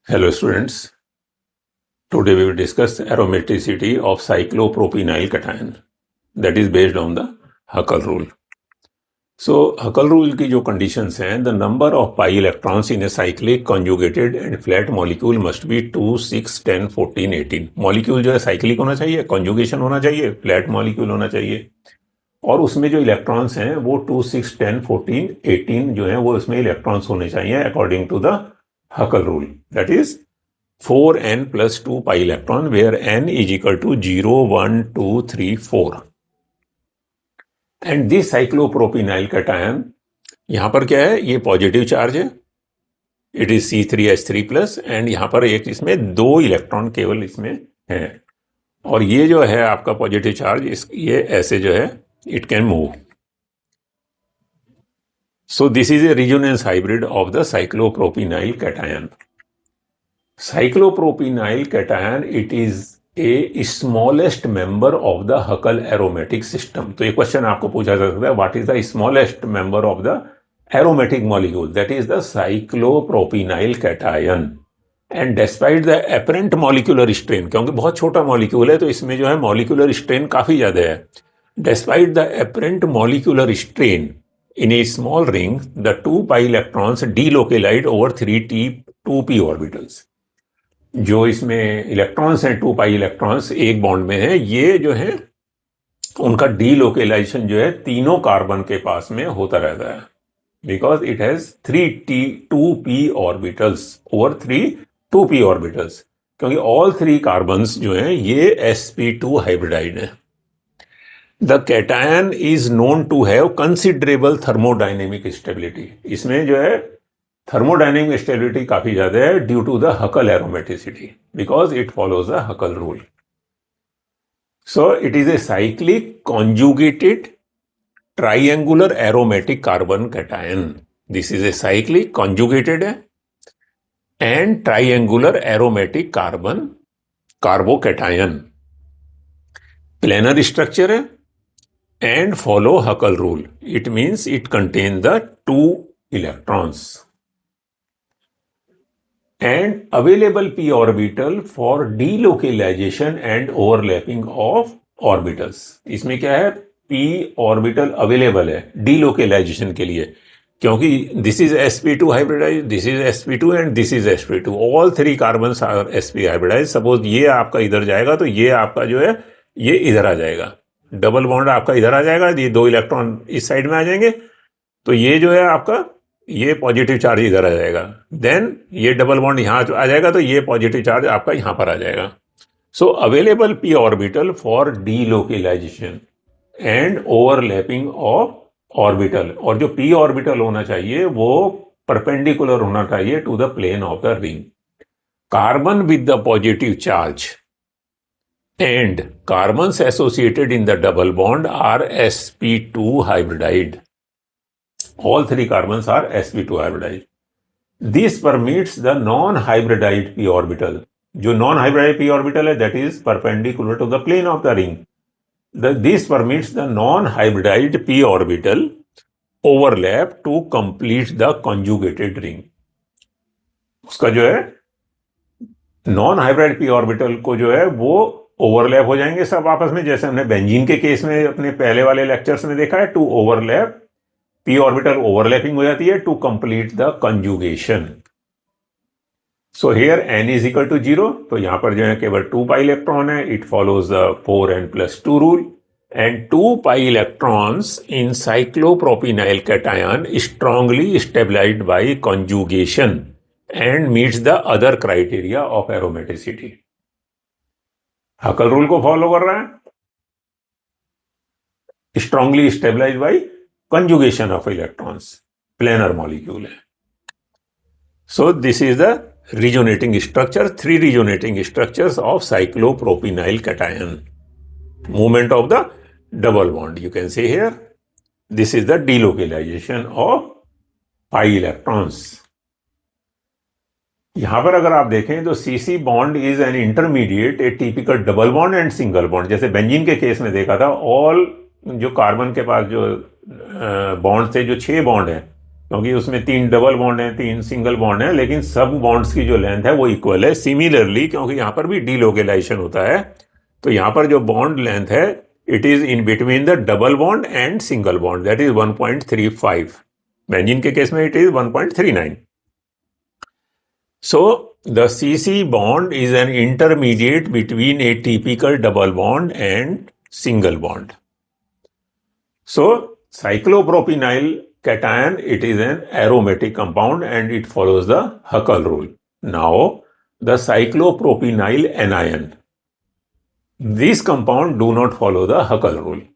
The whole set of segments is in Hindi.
Hello students, today we will discuss aromaticity of cyclopropynyl cation that is based on the Huckel rule. So Huckel rule की जो conditions हैं, the number of pi electrons in a cyclic conjugated and flat molecule must be 2, 6, 10, 14, 18. Molecule जो है cyclic होना चाहिए, conjugation होना चाहिए, flat molecule होना चाहिए और उसमें जो इलेक्ट्रॉन्स हैं वो 2, 6, 10, 14, 18 जो हैं वो उसमें इलेक्ट्रॉन्स होने चाहिए according to the Huckel rule. That is 4n plus 2 pi electron where n is equal to 0, 1, 2, 3, 4. And this cyclopropynyl cation, यहां पर क्या है, ये पॉजिटिव चार्ज है, it is C3H3 plus and यहां पर एक इसमें 2 इलेक्ट्रॉन केवल इसमें है और ये जो है आपका पॉजिटिव चार्ज ये ऐसे जो है it can move. So this is a resonance hybrid of the cyclopropynyl cation. Cyclopropynyl cation, it is a smallest member of the Huckel aromatic system. तो ये क्वेश्चन आपको पूछा जा सकता है, what is the smallest member of the aromatic molecule? That is the cyclopropynyl cation. And despite the apparent molecular strain, क्योंकि बहुत छोटा मॉलिक्यूल है तो इसमें जो है मॉलिक्यूलर स्ट्रेन काफी ज्यादा है. Despite the apparent molecular strain, in a small ring, the 2 pi electrons delocalize over 2p orbitals. जो इसमें इलेक्ट्रॉन्स हैं 2 पाई इलेक्ट्रॉन्स एक बॉन्ड में है, ये जो है उनका डीलोकेलाइजेशन जो है तीनों कार्बन के पास में होता रहता है because it has 2p orbitals over 2p orbitals, क्योंकि ऑल 3 कार्बन्स जो हैं ये sp2 हाइब्रिडाइड है. The cation is known to have considerable thermodynamic stability. इसमें जो है thermodynamic stability काफी ज्यादा है due to the Huckel aromaticity because it follows the Huckel rule. So it is a cyclic conjugated triangular aromatic carbon cation. This is a cyclic conjugated and triangular aromatic carbon carbocation. Planar structure है and follow Huckel rule. It means it contains the 2 electrons and available p orbital for delocalization and overlapping of orbitals. इसमें क्या है, p orbital available है delocalization के लिए, क्योंकि this is sp2 hybridized, this is sp2 and this is sp2. All 3 carbons are sp hybridized. Suppose ये आपका इधर जाएगा तो ये आपका जो है ये इधर आ जाएगा, डबल बॉन्ड आपका इधर आ जाएगा, ये 2 इलेक्ट्रॉन इस साइड में आ जाएंगे तो ये जो है आपका ये पॉजिटिव चार्ज इधर आ जाएगा, देन ये डबल बॉन्ड यहां आ जाएगा तो ये पॉजिटिव चार्ज आपका यहां पर आ जाएगा. सो available p orbital for delocalisation and overlapping of orbital, और जो p ऑर्बिटल होना चाहिए वो परपेंडिकुलर होना चाहिए to the plane of the ring. Carbon with the positive charge and carbons associated in the double bond are sp2 hybridized. All 3 carbons are sp2 hybridized. This permits the non-hybridized p orbital. जो non-hybridized p orbital है that is perpendicular to the plane of the ring. This permits the non-hybridized p orbital overlap to complete the conjugated ring. उसका जो है non-hybridized p orbital को जो है वो ओवरलैप हो जाएंगे सब आपस में, जैसे हमने बेंजीन के केस में अपने पहले वाले लेक्चर्स में देखा है. To overlap, p orbital overlapping हो जाती है to complete the conjugation. So here n is equal to 0, तो यहां पर जो है केवल 2 पाई इलेक्ट्रॉन है. It follows the 4n plus 2 rule and 2 pi electrons in cyclopropenyl cation strongly stabilized by conjugation and meets the other criteria of aromaticity. Huckel rule को फॉलो कर रहा है, strongly stabilize by conjugation of electrons, planar molecule है. So this is the resonating structure, 3 resonating structures of cyclopropynyl cation. Movement of the double bond, you can see here. This is the delocalization of pi electrons. यहां पर अगर आप देखें तो CC bond is an intermediate A typical double bond and single bond. जैसे बेंजीन के केस में देखा था, ऑल जो कार्बन के पास जो बॉन्ड थे जो 6 बॉन्ड है क्योंकि उसमें 3 डबल बॉन्ड हैं, 3 सिंगल बॉन्ड हैं, लेकिन सब बॉन्ड्स की जो लेंथ है वो इक्वल है। सिमिलरली क्योंकि यहां पर भी डीलोकेलाइजेशन होता है, तो यहां पर जो बॉन्ड लेंथ है it is in between the double bond and single bond, that is 1.35। Benzene के केस में it is 1.39। So the CC bond is an intermediate between a typical double bond and single bond. So cyclopropynyl cation, it is an aromatic compound and it follows the Huckel rule. Now the cyclopropynyl anion, these compound do not follow the Huckel rule.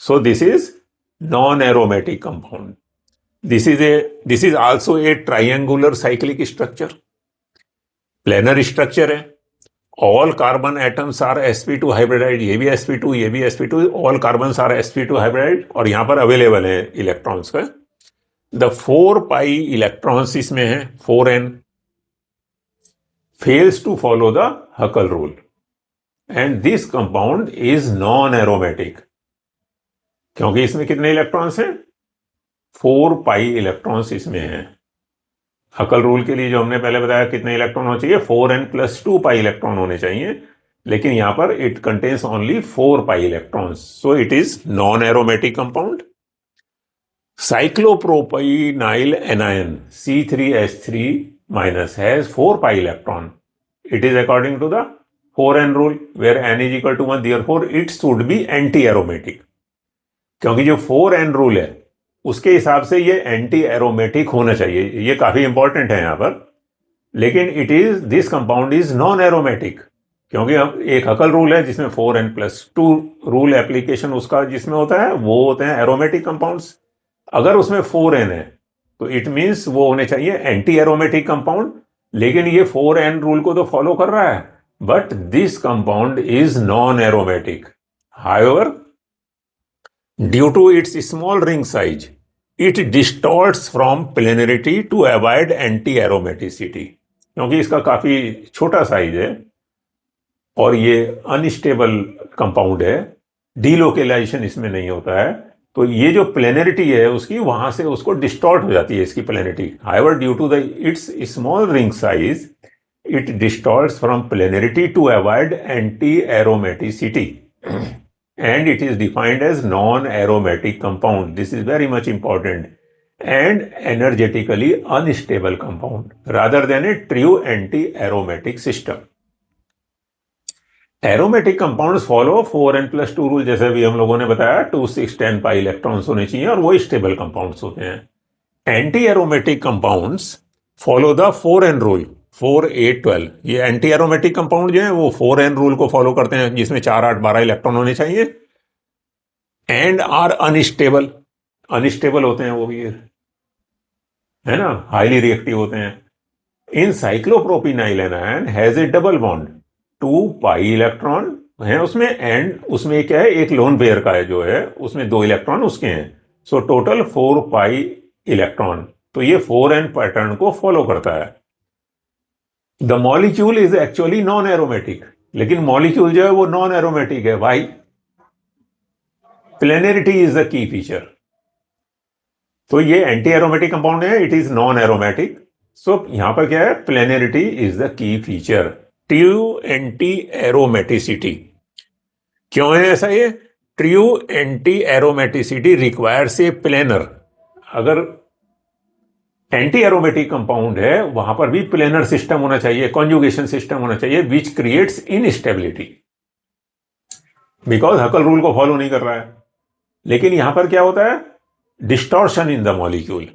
So this is non-aromatic compound. This is also a triangular cyclic structure. Planar structure है। All carbon atoms are sp2 hybridized, ये भी sp2, ये भी sp2, all carbon are sp2 हाइब्रिडाइड, और यहां पर अवेलेबल है इलेक्ट्रॉन्स का। द 4 पाई इलेक्ट्रॉन्स इसमें है, 4n fails to follow the Huckel rule and this compound is non aromatic. क्योंकि इसमें कितने इलेक्ट्रॉन्स हैं? 4 पाई इलेक्ट्रॉन्स इसमें हैं। हकल रूल के लिए जो हमने पहले बताया कितने इलेक्ट्रॉन होने चाहिए, 4n+2 पाई इलेक्ट्रॉन होने चाहिए, लेकिन यहां पर it contains only 4 pi electrons, so it is non aromatic compound. Cyclopropenyl anion C3H3- has 4 pi electron. It is according to the 4n rule where n is equal to 1, therefore it should be anti aromatic. क्योंकि जो 4n रूल है उसके हिसाब से ये एंटी एरोमेटिक होना चाहिए, ये काफी इंपॉर्टेंट है यहां पर। लेकिन this compound is non aromatic, क्योंकि अब एक हकल रूल है जिसमें 4n+2 रूल एप्लीकेशन उसका जिसमें होता है, वो होते हैं एरोमेटिक कंपाउंड्स। अगर उसमें 4n है तो इट मीन्स वो होने चाहिए एंटी एरोमेटिक कंपाउंड, लेकिन ये 4n रूल को तो फॉलो कर रहा है, but this compound is non aromatic. However, due to its small ring size, it distorts from planarity to avoid anti-aromaticity। क्योंकि इसका काफी छोटा साइज है और ये अनस्टेबल कंपाउंड है, डीलोकेलाइजेशन इसमें नहीं होता है, तो ये जो प्लेनरिटी है उसकी वहां से उसको डिस्टॉर्ट हो जाती है इसकी planarity. However, due to the its small ring size, it distorts from planarity to avoid antiaromaticity and it is defined as non-aromatic compound. This is very much important, and energetically unstable compound rather than a true anti-aromatic system. Aromatic compounds follow 4n+2 rule, जैसे भी हम लोगों ने बताया, 2, 6, 10 पाई इलेक्ट्रॉन्स होने चाहिए और वो स्टेबल कंपाउंड्स होते हैं। Anti-aromatic compounds follow the 4n rule, 4, 8, 12। ये एंटी एरोमेटिक कंपाउंड जो है वो 4n रूल को फॉलो करते हैं, जिसमें 4, 8, 12 इलेक्ट्रॉन होने चाहिए, एंड आर अनस्टेबल। अनस्टेबल होते हैं वो भी, है ना, हाईली रिएक्टिव होते हैं। In cyclopropenyl anion has a double bond, 2 pi electron है उसमें, एंड उसमें क्या है, एक लोन पेयर का है जो है, उसमें 2 इलेक्ट्रॉन उसके हैं, सो टोटल 4 पाई इलेक्ट्रॉन। तो ये 4n पैटर्न को फॉलो करता है। The molecule is actually non aromatic, लेकिन मॉलिक्यूल जो है वो नॉन एरोमेटिक है। Why? Planarity is the key feature. तो ये एंटी एरोमेटिक कंपाउंड है, it is non aromatic, so यहां पर क्या है, planarity is the key feature. True anti aromaticity क्यों है ऐसा? ये true anti aromaticity requires a planar. अगर एंटी एरोमेटिक कंपाउंड है वहां पर भी प्लेनर सिस्टम होना चाहिए, कॉन्जुगेशन सिस्टम होना चाहिए, which creates instability, because हकल rule को फॉलो नहीं कर रहा है। लेकिन यहां पर क्या होता है, डिस्टॉर्शन इन द मॉलिक्यूल।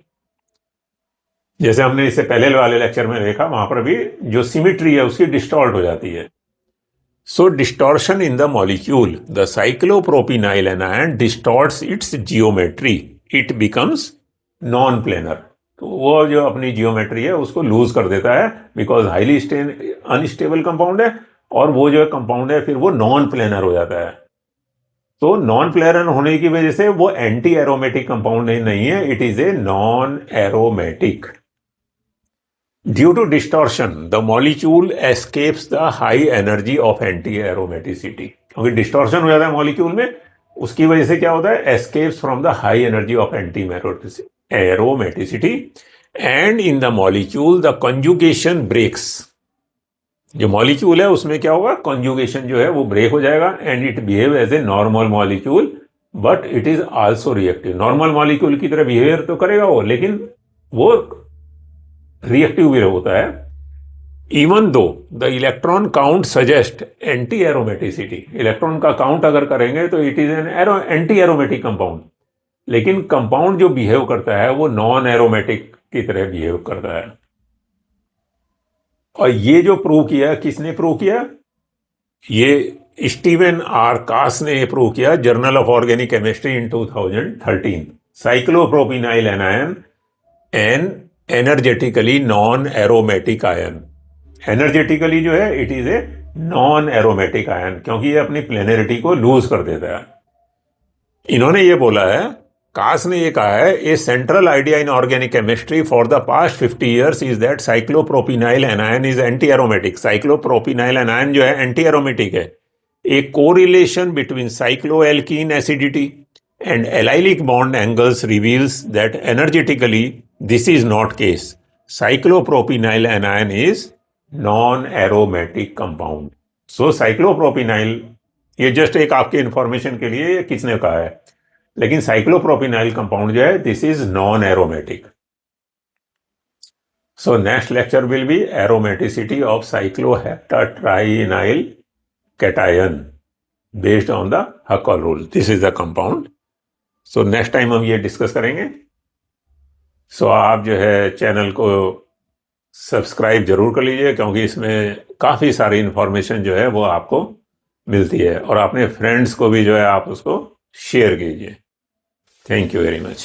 जैसे हमने इससे पहले वाले लेक्चर में देखा, वहां पर भी जो सिमिट्री है उसकी डिस्टॉर्ट हो जाती है। So distortion in the molecule, the cyclopropenyl anion distorts its geometry, it becomes non planar. तो वो जो अपनी जियोमेट्री है उसको लूज कर देता है, बिकॉज हाईली अनस्टेबल कंपाउंड है, और वो जो कंपाउंड है फिर वो नॉन प्लेनर हो जाता है। तो नॉन प्लेनर होने की वजह से वो एंटी एरोमेटिक कंपाउंड नहीं है, it is a non aromatic. Due to distortion the molecule escapes the high energy of anti aromaticity. क्योंकि डिस्टॉर्शन हो जाता है मॉलिक्यूल में, उसकी वजह से क्या होता है, escapes from the high energy of aromaticity, and in the molecule the conjugation breaks. जो मॉलिक्यूल है उसमें क्या होगा, कॉन्जुगेशन जो है वो ब्रेक हो जाएगा, and it behave as a normal molecule but it is also reactive. Normal molecule की तरह बिहेवियर तो करेगा वो, लेकिन वो रिएक्टिव भी होता है. Even though the electron count suggest anti aromaticity. Electron का काउंट अगर करेंगे तो it is an anti aromatic compound, लेकिन कंपाउंड जो बिहेव करता है वो नॉन एरोमेटिक की तरह बिहेव करता है. और ये जो प्रूव किया, किसने प्रूव किया, ये स्टीवन आर कास ने ये प्रूव किया, journal of organic chemistry in 2013. Cyclopropenyl anion an energetically non aromatic ion. Energetically जो है it is a non aromatic ion, क्योंकि ये अपनी प्लेनरिटी को लूज कर देता है. इन्होंने ये बोला है, कास ने ये कहा है, a central idea in organic chemistry for the past 50 years is that cyclopropenyl anion is anti aromatic. Cyclopropenyl anion जो है एंटी एरोमेटिक है. A correlation between cycloalkene acidity and allylic bond angles reveals that energetically this is not case. Cyclopropenyl anion is non aromatic compound. So cyclopropenyl, ये जस्ट एक आपके इंफॉर्मेशन के लिए किसने कहा है, लेकिन साइक्लोप्रोपिनाइल कंपाउंड जो है this is non aromatic. So next lecture will be aromaticity of cycloheptatrienyl cation based on the Huckel rule. This is the compound. So next time हम ये डिस्कस करेंगे. सो आप जो है चैनल को सब्सक्राइब जरूर कर लीजिए, क्योंकि इसमें काफ़ी सारी इंफॉर्मेशन जो है वो आपको मिलती है, और अपने फ्रेंड्स को भी जो है आप उसको शेयर कीजिए. Thank you very much.